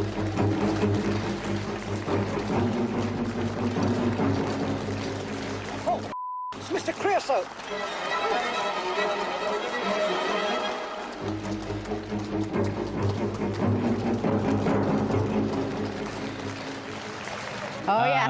Oh, it's Mr. Creosote. Oh, yes.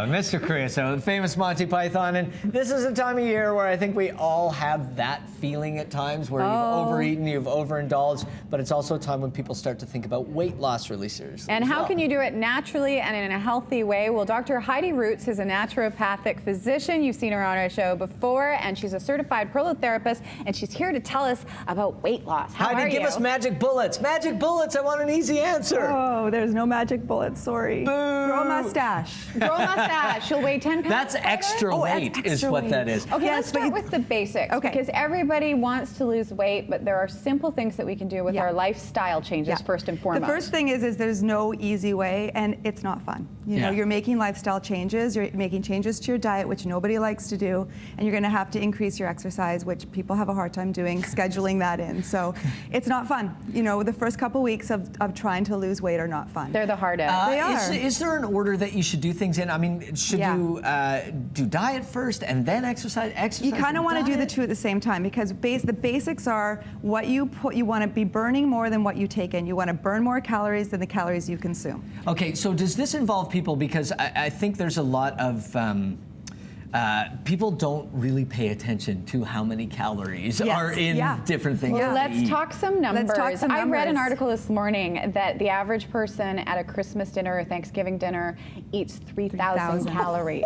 Mr. Creosote, famous Monty Python, and this is a time of year where I think we all have that feeling at times where you've overeaten, you've overindulged, but it's also a time when people start to think about weight loss really seriously. And how can you do it naturally and in a healthy way? Well, Dr. Heidi Roots is a naturopathic physician. You've seen her on our show before, and she's a certified prolotherapist, and she's here to tell us about weight loss. How Heidi, are give you? us magic bullets. Magic bullets, I want an easy answer. Oh, there's no magic bullets, sorry. Boo. Grow a mustache. Grow a mustache. She'll weigh 10 pounds. That's extra weight is what that is. Okay, Yes, let's start with the basics. Okay. Because everybody wants to lose weight, but there are simple things that we can do with our lifestyle changes first and foremost. The first thing is there's no easy way, and it's not fun. You know, you're making lifestyle changes, you're making changes to your diet, which nobody likes to do, and you're gonna have to increase your exercise, which people have a hard time doing, scheduling that in. So it's not fun. You know, the first couple weeks of trying to lose weight are not fun. They're the hardest. They are. Is there an order that you should do things in? I mean, should you do diet first and then exercise? You kind of want to do the two at the same time, because the basics are what you put. You want to be burning more than what you take in. You want to burn more calories than the calories you consume. Okay, so does this involve people? Because I think there's a lot of people don't really pay attention to how many calories are in different things. Well, let's talk some numbers. Let's talk some I read an numbers. article this morning that the average person at a Christmas dinner or Thanksgiving dinner eats 3,000 calories.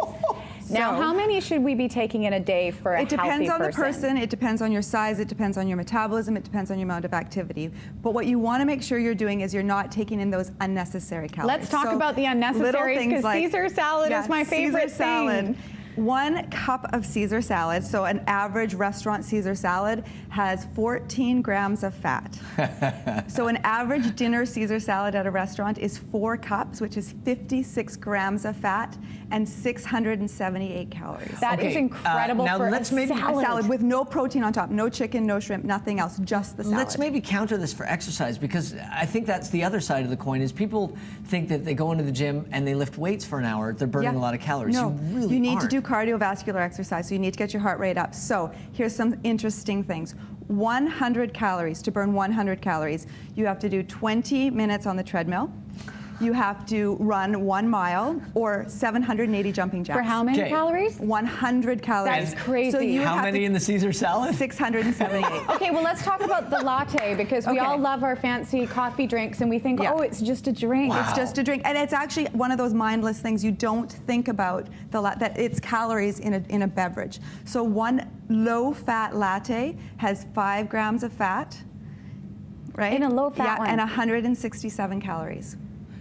Now, how many should we be taking in a day for a healthy person? It depends on the person, it depends on your size, it depends on your metabolism, it depends on your amount of activity. But what you want to make sure you're doing is you're not taking in those unnecessary calories. Let's talk about the unnecessary, because Caesar salad is my favorite Caesar salad. thing. 1 cup of Caesar salad, so an average restaurant Caesar salad, has 14 grams of fat. So an average dinner Caesar salad at a restaurant is 4 cups, which is 56 grams of fat and 678 calories. That is incredible now for let's a maybe salad. A salad with no protein on top, no chicken, no shrimp, nothing else, just the salad. Let's maybe counter this for exercise, because I think that's the other side of the coin. Is people think that they go into the gym and they lift weights for an hour, they're burning a lot of calories. No, you really you need to aren't. do cardiovascular exercise, so you need to get your heart rate up. So here's some interesting things. 100 calories, to burn 100 calories, you have to do 20 minutes on the treadmill. You have to run 1 mile or 780 jumping jacks. For how many calories? 100 calories. That's crazy. So you How many in the Caesar salad? 678. Okay, well, let's talk about the latte, because we all love our fancy coffee drinks and we think, oh, it's just a drink. Wow. It's just a drink, and it's actually one of those mindless things you don't think about, that it's calories in a beverage. So 1 low-fat latte has 5 grams of fat, right? In a low-fat one. and 167 calories.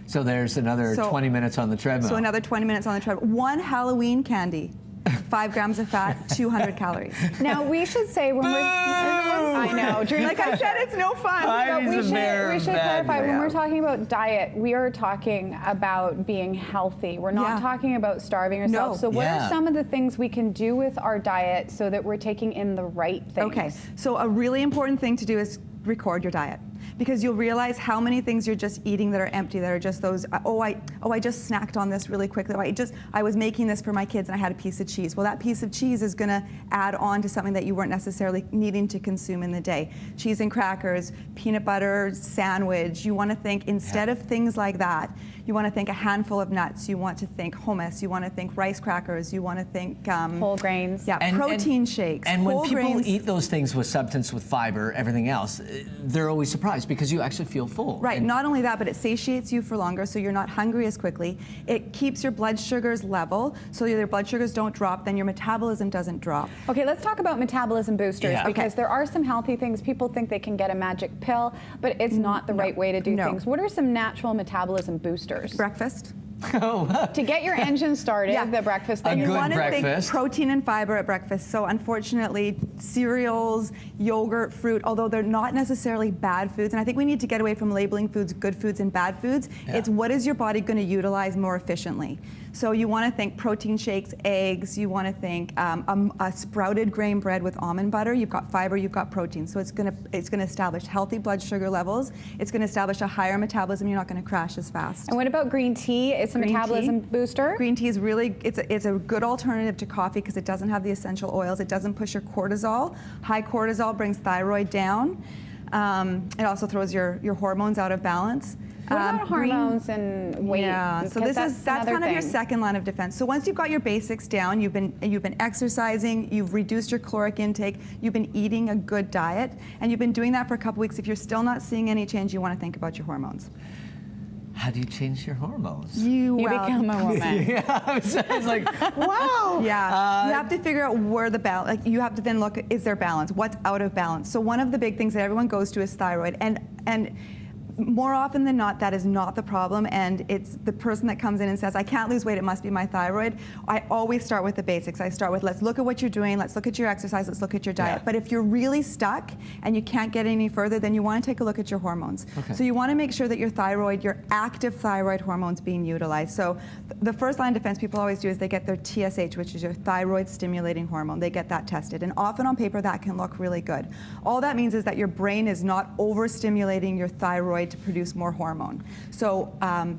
So there's another 20 minutes on the treadmill. So another 20 minutes on the treadmill. 1 Halloween candy, 5 grams of fat, 200 calories. Now, we should say when we're... I know. Like I said, it's no fun. But we Heidi's a should bad clarify, when man. we're talking about diet, we are talking about being healthy. We're not talking about starving ourselves. No. So what are some of the things we can do with our diet so that we're taking in the right things? Okay, so a really important thing to do is record your diet, because you'll realize how many things you're just eating that are empty, that are just those, I just snacked on this really quickly. I was making this for my kids and I had a piece of cheese. Well, that piece of cheese is gonna add on to something that you weren't necessarily needing to consume in the day. Cheese and crackers, peanut butter sandwich. You wanna think, instead of things like that, you wanna think a handful of nuts, you want to think hummus, you wanna think rice crackers, you wanna think whole grains. Yeah, protein shakes, And when whole people grains. eat those things with substance, with fiber, everything else, they're always surprised because you actually feel full. Right, And not only that, but it satiates you for longer, so you're not hungry as quickly. It keeps your blood sugars level, so your blood sugars don't drop, then your metabolism doesn't drop. Okay, let's talk about metabolism boosters, because there are some healthy things. People think they can get a magic pill, but it's not the right way to do things. What are some natural metabolism boosters? Breakfast. To get your engine started, the breakfast thing. A You good want to think breakfast. protein and fiber at breakfast. So unfortunately, cereals, yogurt, fruit, although they're not necessarily bad foods, and I think we need to get away from labeling foods good foods and bad foods. It's what is your body going to utilize more efficiently. So you want to think protein shakes, eggs. You want to think a sprouted grain bread with almond butter. You've got fiber, you've got protein. So it's going to establish healthy blood sugar levels. It's going to establish a higher metabolism. You're not going to crash as fast. And what about green tea? It's a metabolism booster? Green tea is really, it's a good alternative to coffee because it doesn't have the essential oils. It doesn't push your cortisol. High cortisol brings thyroid down. It also throws your hormones out of balance. What about hormones and weight? Yeah, so that's kind of your second line of defense. So once you've got your basics down, you've been exercising, you've reduced your caloric intake, you've been eating a good diet, and you've been doing that for a couple weeks. If you're still not seeing any change, you want to think about your hormones. How do you change your hormones? You become a woman. Yeah, I was like, wow. Yeah, you have to figure out where the balance, like you have to then look, is there balance? What's out of balance? So one of the big things that everyone goes to is thyroid, and more often than not, that is not the problem, and it's the person that comes in and says, I can't lose weight, it must be my thyroid. I always start with the basics. I start with, let's look at what you're doing, let's look at your exercise, let's look at your diet. Yeah. But if you're really stuck and you can't get any further, then you want to take a look at your hormones. Okay. So you want to make sure that your thyroid, your active thyroid hormones being utilized. So the first line of defense people always do is they get their TSH, which is your thyroid stimulating hormone. They get that tested, and often on paper that can look really good. All that means is that your brain is not overstimulating your thyroid to produce more hormone. So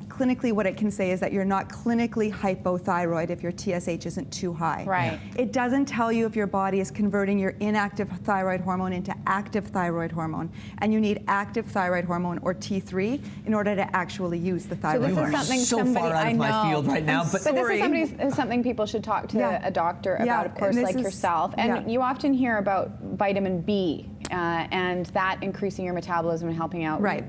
clinically what it can say is that you're not clinically hypothyroid if your TSH isn't too high. Right. It doesn't tell you if your body is converting your inactive thyroid hormone into active thyroid hormone, and you need active thyroid hormone, or T3, in order to actually use the thyroid this is hormone. something so somebody, far out I of know. my field right now, but this is something people should talk to a doctor about, of course, like yourself. And you often hear about vitamin B and that increasing your metabolism and helping out. Right.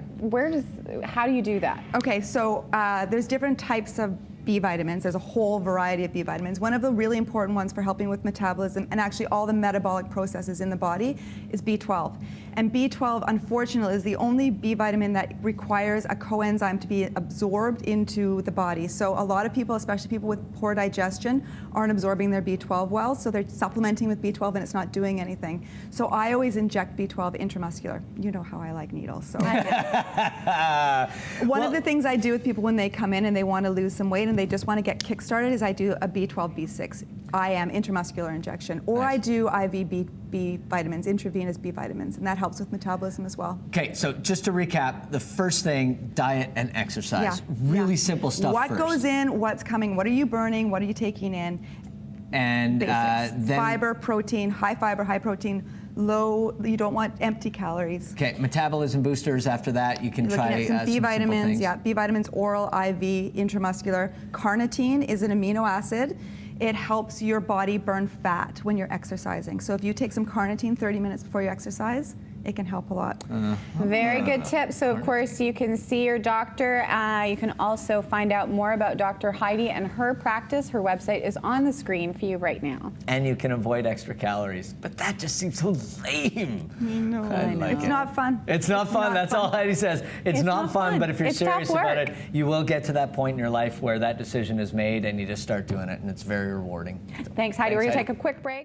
How do you do that? Okay, so there's different types of B vitamins. There's a whole variety of B vitamins. One of the really important ones for helping with metabolism and actually all the metabolic processes in the body is B12. And B12, unfortunately, is the only B vitamin that requires a coenzyme to be absorbed into the body. So a lot of people, especially people with poor digestion, aren't absorbing their B12 well, so they're supplementing with B12 and it's not doing anything. So I always inject B12 intramuscular. You know how I like needles. So one of the things I do with people when they come in and they want to lose some weight and they just want to get kick-started is I do a B12, B6 IM intramuscular injection, or I do IV B vitamins, intravenous B vitamins, and that helps with metabolism as well. Okay, so just to recap, the first thing, diet and exercise. Really simple stuff What first. goes in, what's coming, what are you burning, what are you taking in? And Basics. then Fiber, protein, high fiber, high protein, low, you don't want empty calories. okay, metabolism boosters. After that, you can Looking try at some B simple vitamins, things. B vitamins, oral, IV, intramuscular. Carnitine is an amino acid. It helps your body burn fat when you're exercising. So if you take some carnitine 30 minutes before you exercise, it can help a lot. Very good tip. So, of course, you can see your doctor. You can also find out more about Dr. Heidi and her practice. Her website is on the screen for you right now. And you can avoid extra calories. But that just seems so lame. I know. It's not fun. It's not fun. That's all Heidi says. It's not fun, but if you're It's serious tough about work. it, you will get to that point in your life where that decision is made and you just start doing it, and it's very rewarding. Thanks, Heidi. We're going to Heidi. take a quick break.